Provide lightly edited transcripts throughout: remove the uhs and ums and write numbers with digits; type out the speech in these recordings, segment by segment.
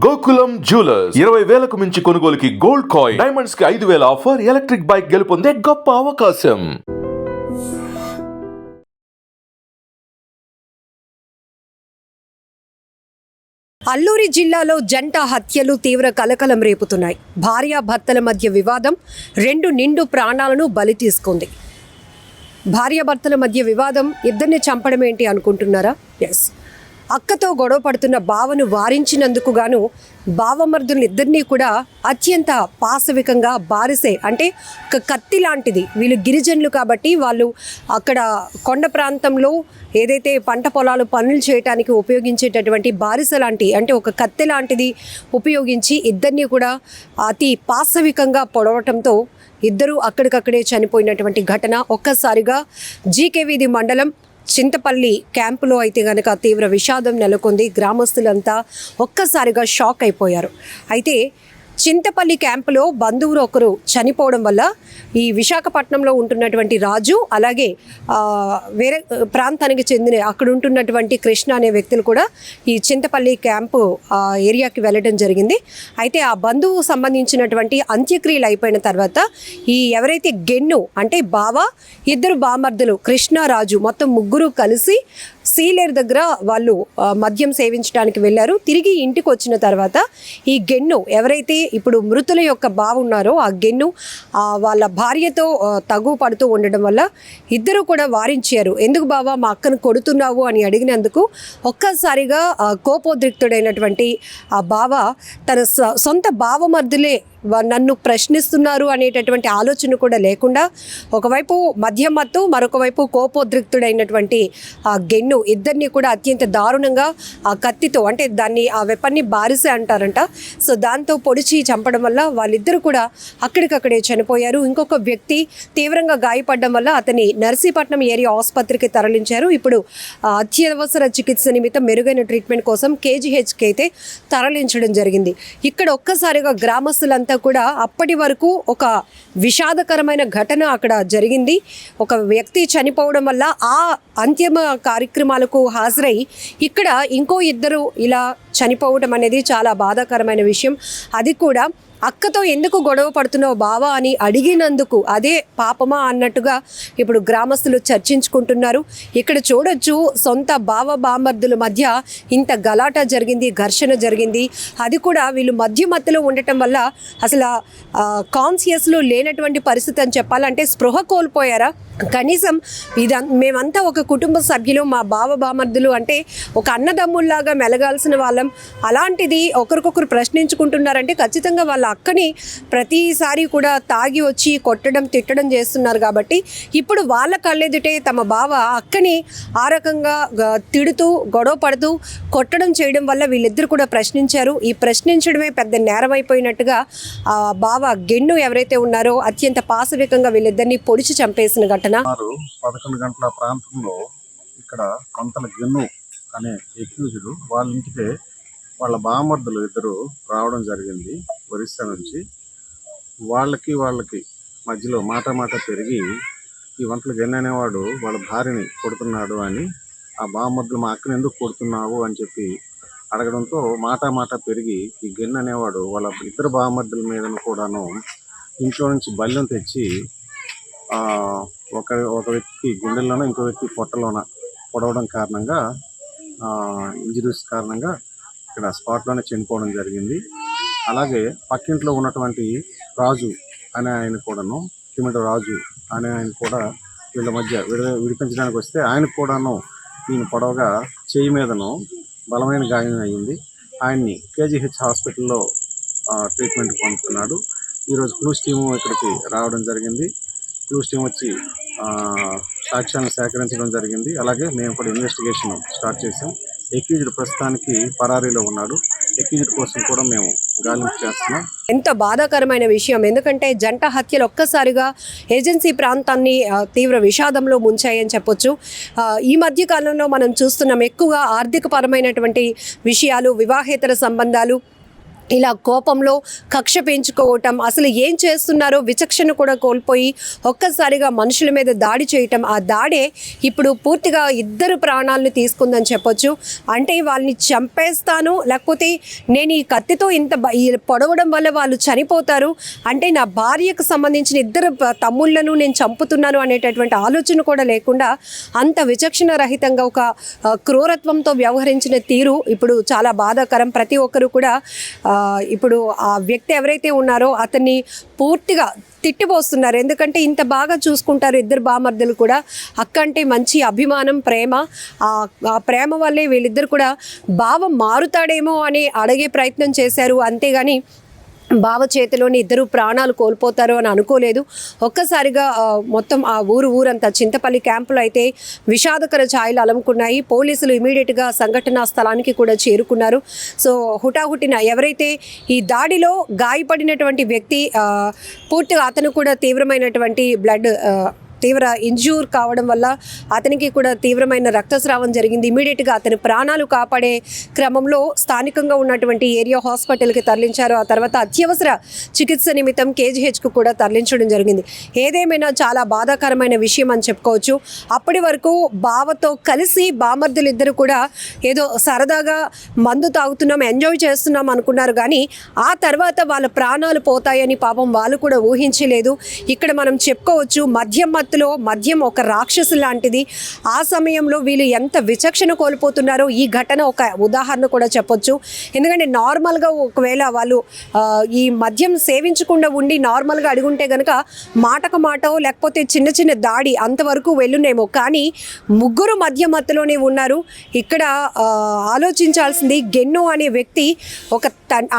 Gokulam jewellers 20,000కు మించి కొనుగోలుకి gold coin, diamonds కి 5,000 ఆఫర్, ఎలక్ట్రిక్ బైక్ గెలుపొందే గొప్ప అవకాశం. అల్లూరి జిల్లాలో జంట హత్యలు తీవ్ర కలకలం రేపుతున్నాయి. భార్యాభర్తల మధ్య వివాదం 2 నిండు ప్రాణాలను బలి తీసుకుంది. భార్యాభర్తల మధ్య వివాదం ఇద్దరిని చంపడం ఏంటి అనుకుంటున్నారా? ఎస్, అక్కతో గొడవ పడుతున్న బావను వారించినందుకు గాను బావమర్దులు ఇద్దరినీ కూడా అత్యంత పాశవికంగా బారిసే, అంటే ఒక కత్తి లాంటిది. వీళ్ళు గిరిజనులు కాబట్టి వాళ్ళు అక్కడ కొండ ప్రాంతంలో ఏదైతే పంట పొలాలు పనులు చేయడానికి ఉపయోగించేటటువంటి బారిస లాంటి, అంటే ఒక కత్తి లాంటిది ఉపయోగించి ఇద్దరిని కూడా అతి పాశవికంగా పొడవటంతో ఇద్దరు అక్కడికక్కడే చనిపోయినటువంటి ఘటన ఒక్కసారిగా జీకేవీధి మండలం చింతపల్లి క్యాంపులో అయితే కనుక తీవ్ర విషాదం నెలకొంది. గ్రామస్తులంతా ఒక్కసారిగా షాక్ అయిపోయారు. అయితే చింతపల్లి క్యాంపులో బంధువులు ఒకరు చనిపోవడం వల్ల ఈ విశాఖపట్నంలో ఉంటున్నటువంటి రాజు, అలాగే వేరే ప్రాంతానికి చెందిన అక్కడ ఉంటున్నటువంటి కృష్ణ అనే వ్యక్తులు కూడా ఈ చింతపల్లి క్యాంపు ఏరియాకి వెళ్ళడం జరిగింది. అయితే ఆ బంధువు సంబంధించినటువంటి అంత్యక్రియలు అయిపోయిన తర్వాత ఈ ఎవరైతే గెన్ను అంటే బావ, ఇద్దరు బామర్దులు కృష్ణ, రాజు మొత్తం ముగ్గురు కలిసి సీలేరు దగ్గర వాళ్ళు మద్యం సేవించడానికి వెళ్ళారు. తిరిగి ఇంటికి వచ్చిన తర్వాత ఈ గెన్ను ఎవరైతే ఇప్పుడు మృతుల యొక్క బావ ఉన్నారో ఆ గెన్ను వాళ్ళ భార్యతో తగు పడుతూ ఉండడం వల్ల ఇద్దరు కూడా వారించారు. ఎందుకు బావ మా అక్కను కొడుతున్నావు అని అడిగినందుకు ఒక్కసారిగా కోపోద్రిక్తుడైనటువంటి ఆ బావ తన సొంత బావమర్దులే నన్ను ప్రశ్నిస్తున్నారు అనేటటువంటి ఆలోచన కూడా లేకుండా ఒకవైపు మద్యం మత్తు, మరొక వైపు కోపోద్రిక్తుడైనటువంటి ఆ గెన్ను ఇద్దరిని కూడా అత్యంత దారుణంగా ఆ కత్తితో, అంటే దాన్ని ఆ వెపన్ని బారిసే అంటారంట, సో దాంతో పొడిచి చంపడం వల్ల వాళ్ళిద్దరు కూడా అక్కడికక్కడే చనిపోయారు. ఇంకొక వ్యక్తి తీవ్రంగా గాయపడడం వల్ల అతని నర్సీపట్నం ఏరియా ఆసుపత్రికి తరలించారు. ఇప్పుడు అత్యవసర చికిత్స నిమిత్తం మెరుగైన ట్రీట్మెంట్ కోసం కేజీహెచ్కి అయితే తరలించడం జరిగింది. ఇక్కడ ఒక్కసారిగా గ్రామస్తులంతా కూడా అప్పటి వరకు ఒక విషాదకరమైన ఘటన అక్కడ జరిగింది. ఒక వ్యక్తి చనిపోవడం వల్ల ఆ అంతిమ కార్యక్రమాలకు హాజరై ఇక్కడ ఇంకో ఇద్దరు ఇలా చనిపోవడం అనేది చాలా బాధాకరమైన విషయం. అది కూడా అక్కతో ఎందుకు గొడవ పడుతున్నావు బావా అని అడిగినందుకు అదే పాపమా అన్నట్టుగా ఇప్పుడు గ్రామస్తులు చర్చించుకుంటున్నారు. ఇక్కడ చూడొచ్చు, సొంత బావ బామర్దుల మధ్య ఇంత గలాట జరిగింది, ఘర్షణ జరిగింది. అది కూడా వీళ్ళు మధ్యలో ఉండటం వల్ల అసలు కాన్షియస్లో లేనటువంటి పరిస్థితి అని చెప్పాలంటే స్పృహ కోల్పోయారా? కనీసం మేమంతా ఒక కుటుంబ సభ్యులు, మా బావ బామర్దులు అంటే ఒక అన్నదమ్ముల్లాగా మెలగాల్సిన వాళ్ళం, అలాంటిది ఒకరికొకరు ప్రశ్నించుకుంటున్నారంటే ఖచ్చితంగా వాళ్ళ అక్కని ప్రతిసారి కూడా తాగి వచ్చి కొట్టడం తిట్టడం చేస్తున్నారు. కాబట్టి ఇప్పుడు వాళ్ళ కళ్ళెదుటే తమ బావ అక్కని ఆ రకంగా తిడుతూ గొడవ పడుతూ కొట్టడం చేయడం వల్ల వీళ్ళిద్దరు కూడా ప్రశ్నించారు. ఈ ప్రశ్నించడమే పెద్ద నేరం అయిపోయినట్టుగా ఆ బావ గెన్ను ఎవరైతే ఉన్నారో అత్యంత పాశవికంగా వీళ్ళిద్దరిని పొడిచి చంపేసిన ఘటన 11 గంటల ప్రాంతంలో ఇక్కడ కొంతల గెన్ను అనే ఎక్యూజ్డ్ వాళ్ళ ఇంటికే వాళ్ళ బామర్దులు ఇద్దరు రావడం జరిగింది ఒరిస్సా నుంచి. వాళ్ళకి మధ్యలో మాట పెరిగి ఈ వంటల గెన్ను అనేవాడు వాళ్ళ భార్యని కొడుతున్నాడు అని, ఆ బామర్దులు మా అక్కని ఎందుకు కొడుతున్నావు అని చెప్పి అడగడంతో మాట పెరిగి ఈ గెన్ను అనేవాడు వాళ్ళ ఇద్దరు బామర్దుల మీద కూడాను ఇంట్లో నుంచి బల్లెం తెచ్చి ఒక వ్యక్తి గుండెల్లోనో ఇంకో వ్యక్తి పొట్టలోన పొడవడం కారణంగా ఇంజరీస్ కారణంగా ఇక్కడ స్పాట్లోనే చనిపోవడం జరిగింది. అలాగే పక్కింట్లో ఉన్నటువంటి రాజు అనే ఆయన కూడాను, తిమిడ రాజు అనే ఆయన కూడా వీళ్ళ మధ్య విడిపించడానికి వస్తే ఆయనకు కూడాను ఈయన పొడవగా చేయి మీదను బలమైన గాయం అయ్యింది. ఆయన్ని కేజీహెచ్ హాస్పిటల్లో ట్రీట్మెంట్ పొందుతున్నాడు. ఈరోజు క్లూస్ టీము ఇక్కడికి రావడం జరిగింది. క్లూస్ టీం వచ్చి సాక్ష్యాలను సేకరించడం జరిగింది. అలాగే మేము కూడా ఇన్వెస్టిగేషన్ స్టార్ట్ చేసాం. ఎక్యూజ్డ్ ప్రస్తుతానికి పరారీలో ఉన్నాడు. ఎక్యూజ్డ్ కోసం కూడా మేము గాలింపు చేస్తున్నాం. ఎంత బాధాకరమైన విషయం, ఎందుకంటే జంట హత్యలు ఒక్కసారిగా ఏజెన్సీ ప్రాంతాన్ని తీవ్ర విషాదంలో ముంచాయని చెప్పొచ్చు. ఈ మధ్య కాలంలో మనం చూస్తున్నాం ఎక్కువగా ఆర్థిక పరమైనటువంటి విషయాలు, వివాహేతర సంబంధాలు, ఇలా కోపంలో కక్ష పెంచుకోవటం, అసలు ఏం చేస్తున్నారో విచక్షణ కూడా కోల్పోయి ఒక్కసారిగా మనుషుల మీద దాడి చేయటం, ఆ దాడే ఇప్పుడు పూర్తిగా ఇద్దరు ప్రాణాలను తీసుకుందని చెప్పొచ్చు. అంటే వాళ్ళని చంపేస్తాను, లేకపోతే నేను ఈ కత్తితో ఈ పొడవడం వల్ల వాళ్ళు చనిపోతారు, అంటే నా భార్యకు సంబంధించిన ఇద్దరు తమ్ముళ్లను నేను చంపుతున్నాను అనేటటువంటి ఆలోచన కూడా లేకుండా అంత విచక్షణ రహితంగా ఒక క్రూరత్వంతో వ్యవహరించిన తీరు ఇప్పుడు చాలా బాధాకరం. ప్రతి ఒక్కరు కూడా ఇప్పుడు ఆ వ్యక్తి ఎవరైతే ఉన్నారో అతన్ని పూర్తిగా తిట్టిపోస్తున్నారు. ఎందుకంటే ఇంత బాగా చూసుకుంటారు ఇద్దరు బామర్దులు కూడా. అక్క అంటే మంచి అభిమానం, ప్రేమ. ఆ ప్రేమ వల్లే వీళ్ళిద్దరు కూడా బావ మారుతాడేమో అని అడిగే ప్రయత్నం చేశారు. అంతేగాని బావ చేతిలోని ఇద్దరు ప్రాణాలు కోల్పోతారు అని అనుకోలేదు. ఒక్కసారిగా మొత్తం ఆ ఊరంతా చింతపల్లి క్యాంపులో అయితే విషాదకర ఛాయలు అలముకున్నాయి. పోలీసులు ఇమీడియట్గా సంఘటనా స్థలానికి కూడా చేరుకున్నారు. సో హుటాహుటిన ఎవరైతే ఈ దాడిలో గాయపడినటువంటి వ్యక్తి పూర్తిగా అతను కూడా తీవ్రమైనటువంటి తీవ్ర ఇంజ్యూర్ కావడం వల్ల అతనికి కూడా తీవ్రమైన రక్తస్రావం జరిగింది. ఇమీడియట్గా అతని ప్రాణాలు కాపాడే క్రమంలో స్థానికంగా ఉన్నటువంటి ఏరియా హాస్పిటల్కి తరలించారు. ఆ తర్వాత అత్యవసర చికిత్స నిమిత్తం కేజీహెచ్కు కూడా తరలించడం జరిగింది. ఏదేమైనా చాలా బాధాకరమైన విషయం అని చెప్పుకోవచ్చు. అప్పటి వరకు బావతో కలిసి బామర్దులు ఇద్దరు కూడా ఏదో సరదాగా మందు తాగుతున్నాం, ఎంజాయ్ చేస్తున్నాం అనుకున్నారు. కానీ ఆ తర్వాత వాళ్ళ ప్రాణాలు పోతాయని పాపం వాళ్ళు కూడా ఊహించలేదు. ఇక్కడ మనం చెప్పుకోవచ్చు మద్యం ఒక రాక్షసు లాంటిది. ఆ సమయంలో వీళ్ళు ఎంత విచక్షణ కోల్పోతున్నారో ఈ ఘటన ఒక ఉదాహరణ కూడా చెప్పొచ్చు. ఎందుకంటే నార్మల్గా ఒకవేళ వాళ్ళు ఈ మద్యం సేవించకుండా ఉండి నార్మల్గా అడుగుంటే కనుక మాటకు మాట లేకపోతే చిన్న చిన్న దాడి అంతవరకు వెళ్ళునేమో. కానీ ముగ్గురు మద్యమత్తులోనే ఉన్నారు. ఇక్కడ ఆలోచించాల్సింది గెన్ను అనే వ్యక్తి ఒక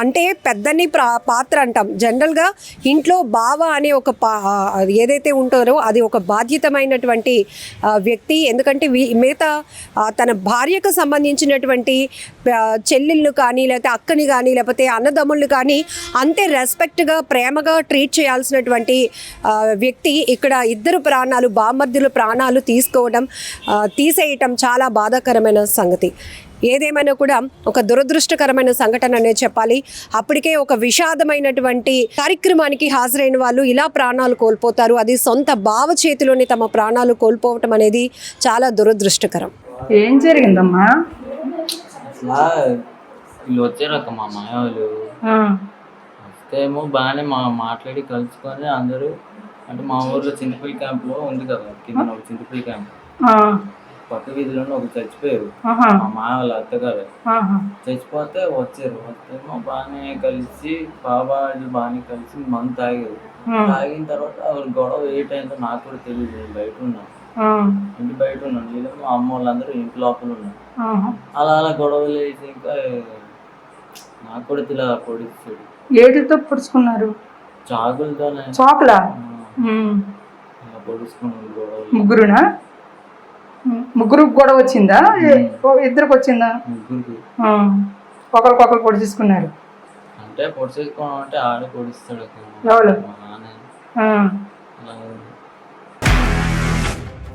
అంటే పెద్దని పాత్ర అంటాం జనరల్గా ఇంట్లో బావ అనే ఒక ఏదైతే ఉంటారో అది ఒక బాధ్యతమైనటువంటి వ్యక్తి. ఎందుకంటే మిగతా తన భార్యకు సంబంధించినటువంటి చెల్లెళ్ళు కానీ లేకపోతే అక్కని కానీ లేకపోతే అన్నదమ్ముళ్ళు కానీ అంతే రెస్పెక్ట్గా ప్రేమగా ట్రీట్ చేయాల్సినటువంటి వ్యక్తి ఇక్కడ ఇద్దరు ప్రాణాలు బామర్దుల ప్రాణాలు తీసేయటం చాలా బాధాకరమైన సంగతి. ఏదేమైనా కూడా ఒక దురదృష్టకరమైన సంఘటన అనే చెప్పాలి. అప్పటికే ఒక విషాదమైనటువంటి కార్యక్రమానికి హాజరైన వాళ్ళు ఇలా ప్రాణాలు కోల్పోతారు. అది సొంత బావ చేతిలోని తమ ప్రాణాలు కోల్పోవటం అనేది చాలా దురదృష్టకరం. ఏం జరిగిందమ్మా? వీళ్ళు వచ్చారక్క మా మాయ వాళ్ళు వస్తేమో బాగానే మాట్లాడి కలుసుకొని అందరూ అంటే మా ఊర్లో చింతపల్లి క్యాంప్లో ఉంది కదా కింద ఒక చింతపల్లి క్యాంప్ పక్క వీధిలోనే ఒక చచ్చిపోయారు. మా మాయ వాళ్ళ అత్తగారు చచ్చిపోతే వస్తేమో బాగానే కలిసి బాబాలు బాగానే కలిసి మందు తాగారు. తాగిన తర్వాత గొడవ ఏ టైంతో నాకు కూడా తెలియదు. బయట ఉన్నాను, ఇంటి బయట ఉన్నాను. వీళ్ళేమో అమ్మ వాళ్ళందరూ ఇంటి లోపల ఉన్నారు. అలా గొడవలు వేసి ఇంకా నాకు కూడా తెలియదు. పొడిచాడు. ఏటితో పొడుచుకున్నారు? చాకులతోనే. చాకులా? పొడుచుకున్నారు గొడవలు. ముగ్గురునా? ముగ్గురు గొడవ వచ్చిందా? ఇద్దరికి వచ్చిందా? ముగ్గురికి. ఒకరికొకరు పొడి తీసుకున్నారు అంటే పొడి చేసుకోవడం అంటే ఆడ పొడిస్తాడు ఎవరు?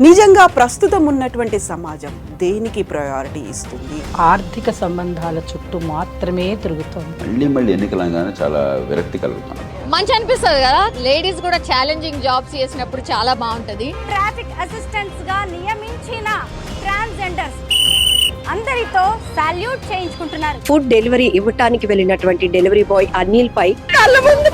నిజంగా ప్రస్తుతం ఉన్నటువంటి సమాజం దేనికి ప్రయారిటీ ఇస్తుంది? ఆర్థిక సంబంధాల చుట్టూ మాత్రమే తిరుగుతోంది. మళ్ళీ ఎన్నికలంగానే చాలా విరక్తి కలుగుతున్నాం. మంచి అనిపిస్తుంది కదా, లేడీస్ కూడా ఛాలెంజింగ్ జాబ్స్ చేసినప్పుడు చాలా బాగుంటది. ట్రాఫిక్ అసిస్టెంట్స్ గా నియమించిన ట్రాన్స్జెండర్స్ అందరితో సాల్యూట్ చేయించుకుంటున్నారు. ఫుడ్ డెలివరీ ఇవ్వటానికి వెళ్ళినటువంటి డెలివరీ బాయ్ అనిల్ పై కళ్ళ ముందు